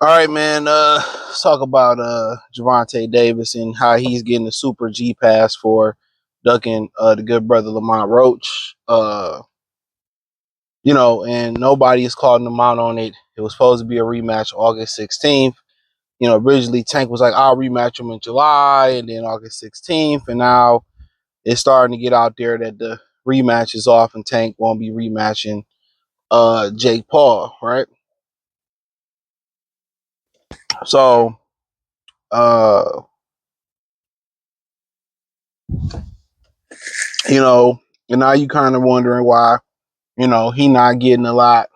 All right, man. Let's talk about Gervonta Davis and how he's getting the super G pass for ducking the good brother Lamont Roach. And nobody is calling him out on it. It was supposed to be a rematch August 16th. Originally Tank was like, I'll rematch him in July, and then August 16th, and now it's starting to get out there that the rematch is off and Tank won't be rematching Jake Paul, right? So uh and now you kind of wondering why, he not getting none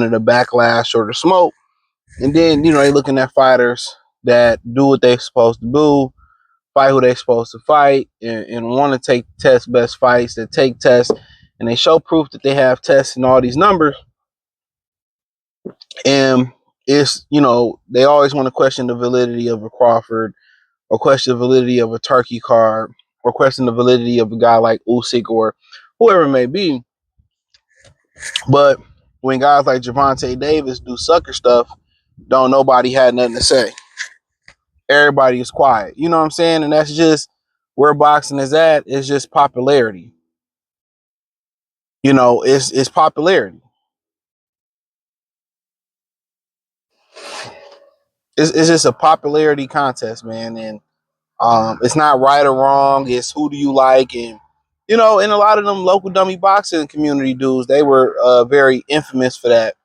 of the backlash or the smoke. And then, they looking at fighters that do what they supposed to do, fight who they supposed to fight, and want to take test best fights, that take tests, and they show proof that they have tests and all these numbers. And it's, they always want to question the validity of a Crawford, or question the validity of a Turkey card, or question the validity of a guy like Usyk or whoever it may be. But when guys like Gervonta Davis do sucker stuff, don't nobody had nothing to say. Everybody is quiet. You know what I'm saying? And that's just where boxing is at. It's just popularity. It's popularity. It's just a popularity contest, man. And it's not right or wrong. It's who do you like? And and a lot of them local dummy boxing community dudes, they were very infamous for that.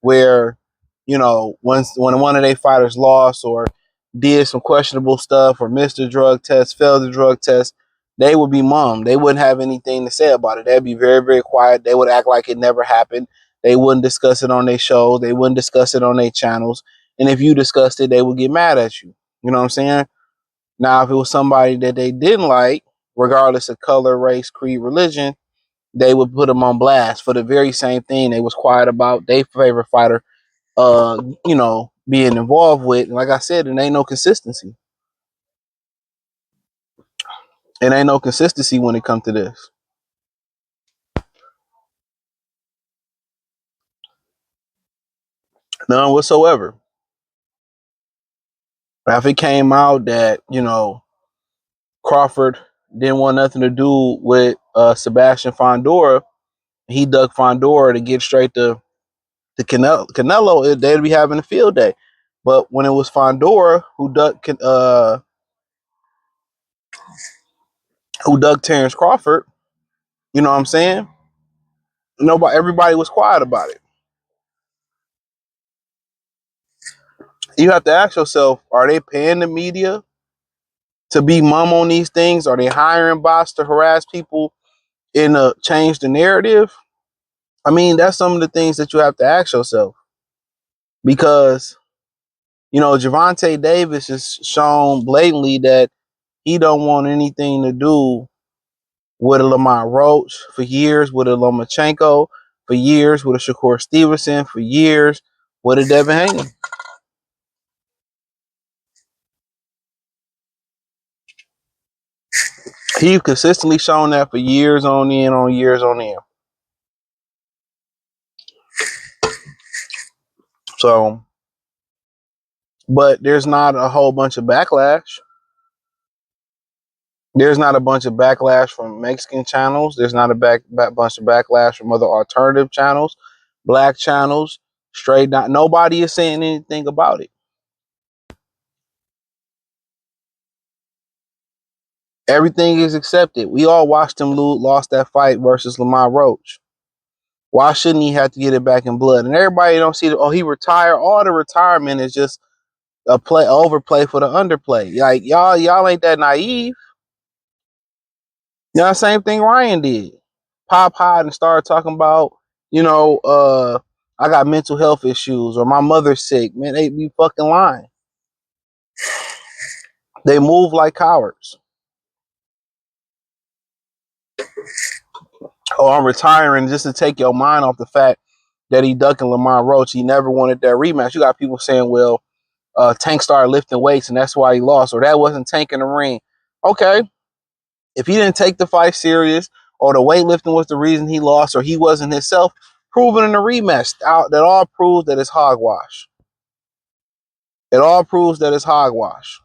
Where, when one of their fighters lost or did some questionable stuff or missed a drug test, failed the drug test, they would be mum. They wouldn't have anything to say about it. They'd be very, very quiet. They would act like it never happened. They wouldn't discuss it on their shows. They wouldn't discuss it on their channels. And if you discussed it, they would get mad at you. You know what I'm saying? Now, if it was somebody that they didn't like, regardless of color, race, creed, religion, they would put them on blast for the very same thing they was quiet about their favorite fighter being involved with. And like I said, it ain't no consistency. It ain't no consistency when it comes to this. None whatsoever. If it came out that, Crawford didn't want nothing to do with Sebastian Fondora, he ducked Fondora to get straight to Canelo, they'd be having a field day. But when it was Fondora who ducked Terrence Crawford, you know what I'm saying? Everybody was quiet about it. You have to ask yourself, are they paying the media to be mum on these things? Are they hiring bots to harass people and change the narrative? I mean, that's some of the things that you have to ask yourself. Because, Gervonta Davis has shown blatantly that he don't want anything to do with a Lamont Roach for years, with a Lomachenko for years, with a Shakur Stevenson for years, with a Devin Haney. He's consistently shown that for years on end, on years on end. So, but there's not a whole bunch of backlash. There's not a bunch of backlash from Mexican channels. There's not a bunch of backlash from other alternative channels, black channels, straight down. Nobody is saying anything about it. Everything is accepted. We all watched him lost that fight versus Lamont Roach. Why shouldn't he have to get it back in blood? And everybody don't see he retired. All the retirement is just a overplay for the underplay. Like y'all ain't that naive. Same thing Ryan did. Pop hide and start talking about, I got mental health issues or my mother's sick. Man, they be fucking lying. They move like cowards. Oh, I'm retiring just to take your mind off the fact that he ducking Lamont Roach. He never wanted that rematch. You got people saying, well, Tank started lifting weights and that's why he lost, or that wasn't Tank in the ring. Okay. If he didn't take the fight serious, or the weightlifting was the reason he lost, or he wasn't himself, proven in the rematch, that all proves that it's hogwash. It all proves that it's hogwash.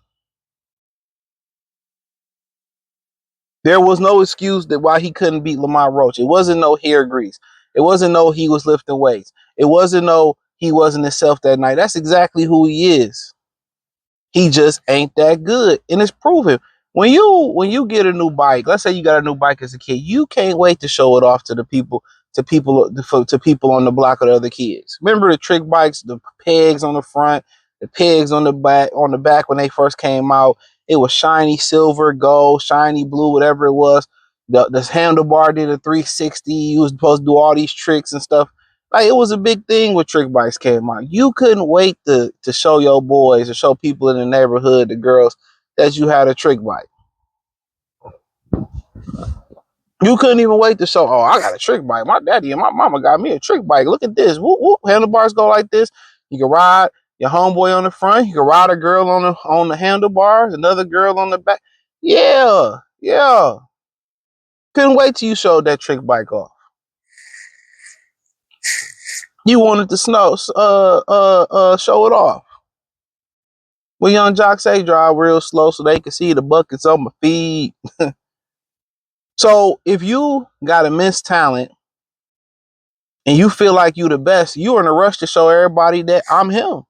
There was no excuse that why he couldn't beat Lamont Roach. It wasn't no hair grease. It wasn't no he was lifting weights. It wasn't no he wasn't himself that night. That's exactly who he is. He just ain't that good, and it's proven. When you get a new bike, let's say you got a new bike as a kid, you can't wait to show it off to the people, to people on the block of the other kids. Remember the trick bikes, the pegs on the front, the pegs on the back when they first came out. It was shiny silver, gold, shiny blue, whatever it was. The handlebar did a 360. You was supposed to do all these tricks and stuff. Like, it was a big thing when trick bikes came out. You couldn't wait to show your boys or show people in the neighborhood, the girls, that you had a trick bike. You couldn't even wait to show, oh, I got a trick bike. My daddy and my mama got me a trick bike. Look at this. Whoop, whoop. Handlebars go like this. You can ride your homeboy on the front. You can ride a girl on the handlebars, another girl on the back. Yeah, yeah. Couldn't wait till you showed that trick bike off. You wanted to show it off. Well, young jocks say drive real slow so they can see the buckets on my feet. So if you got immense talent and you feel like you the best, you're in a rush to show everybody that I'm him.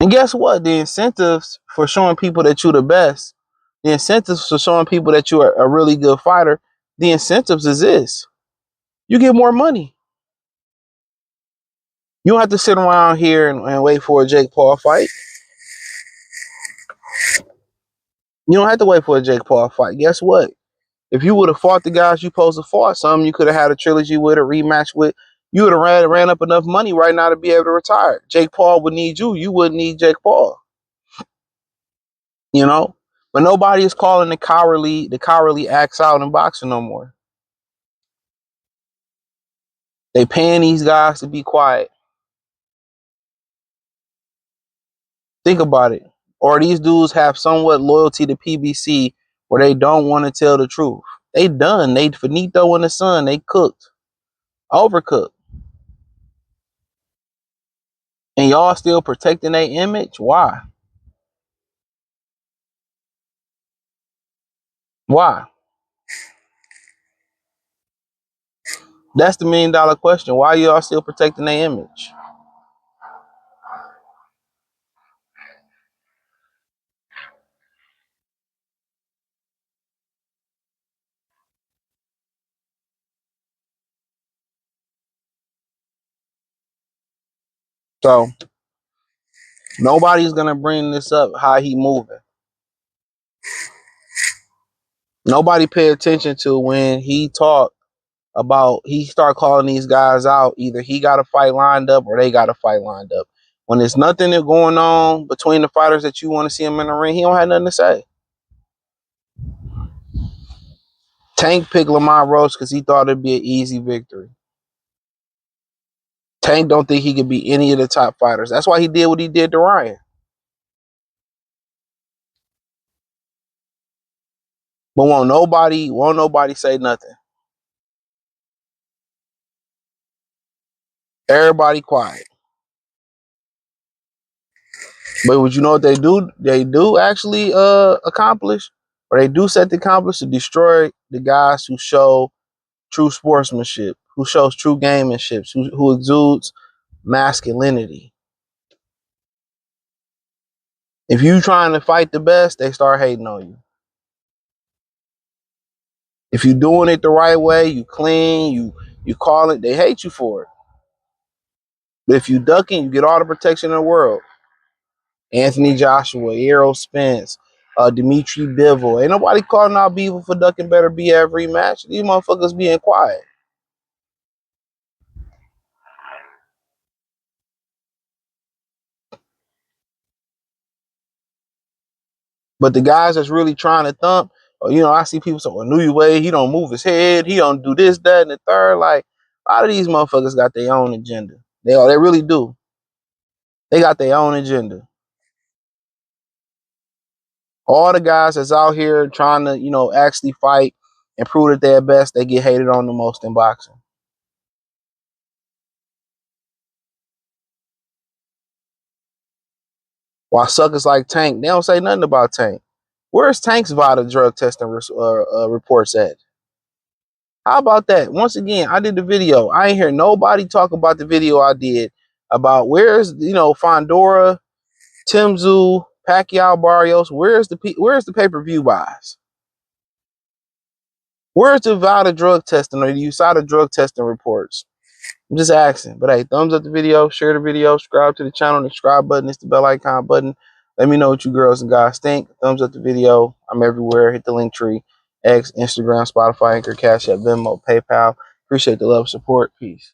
And guess what? The incentives for showing people that you're the best, the incentives for showing people that you're a really good fighter, the incentives is this. You get more money. You don't have to sit around here and wait for a Jake Paul fight. You don't have to wait for a Jake Paul fight. Guess what? If you would have fought the guys you supposed to fight, some you could have had a trilogy with, a rematch with, you would have ran up enough money right now to be able to retire. Jake Paul would need you. You wouldn't need Jake Paul. You know? But nobody is calling the cowardly acts out in boxing no more. They paying these guys to be quiet. Think about it. Or these dudes have somewhat loyalty to PBC where they don't want to tell the truth. They done. They finito in the sun. They cooked. Overcooked. And y'all still protecting their image? Why? Why? That's the $1 million question. Why are y'all still protecting their image? So nobody's gonna bring this up how he moving. Nobody pay attention to when he talked about he start calling these guys out. Either he got a fight lined up or they got a fight lined up. When there's nothing going on between the fighters that you want to see him in the ring, he don't have nothing to say. Tank picked Lamont Roach because he thought it'd be an easy victory. Tank don't think he could beat any of the top fighters. That's why he did what he did to Ryan. But won't nobody say nothing. Everybody quiet. But would you know what they do? They do actually accomplish, or they do set the accomplish to destroy the guys who show true sportsmanship, who shows true gamemanship, who exudes masculinity. If you trying to fight the best, they start hating on you. If you doing it the right way, you clean, you call it, they hate you for it. But if you ducking, you get all the protection in the world. Anthony Joshua, Errol Spence, Dimitri Bivol. Ain't nobody calling out Bivol for ducking better be every match. These motherfuckers being quiet. But the guys that's really trying to thump, or, I see people say, well, New Way, he don't move his head, he don't do this, that, and the third. Like, a lot of these motherfuckers got their own agenda. They really do. They got their own agenda. All the guys that's out here trying to, you know, actually fight and prove that they're best, they get hated on the most in boxing. While suckers like Tank, they don't say nothing about Tank. Where's Tank's VADA drug testing reports at? How about that? Once again, I did the video. I ain't hear nobody talk about the video I did about where's, you know, Fondora, Timzu, Pacquiao, Barrios. Where's the pay-per-view buys? Where's the VADA drug testing or the USADA drug testing reports? I'm just asking. But hey, thumbs up the video, share the video, subscribe to the channel. The subscribe button is the bell icon button. Let me know what you girls and guys think. Thumbs up the video. I'm everywhere. Hit the link tree. X, Instagram, Spotify, Anchor, Cash App, Venmo, PayPal. Appreciate the love, support. Peace.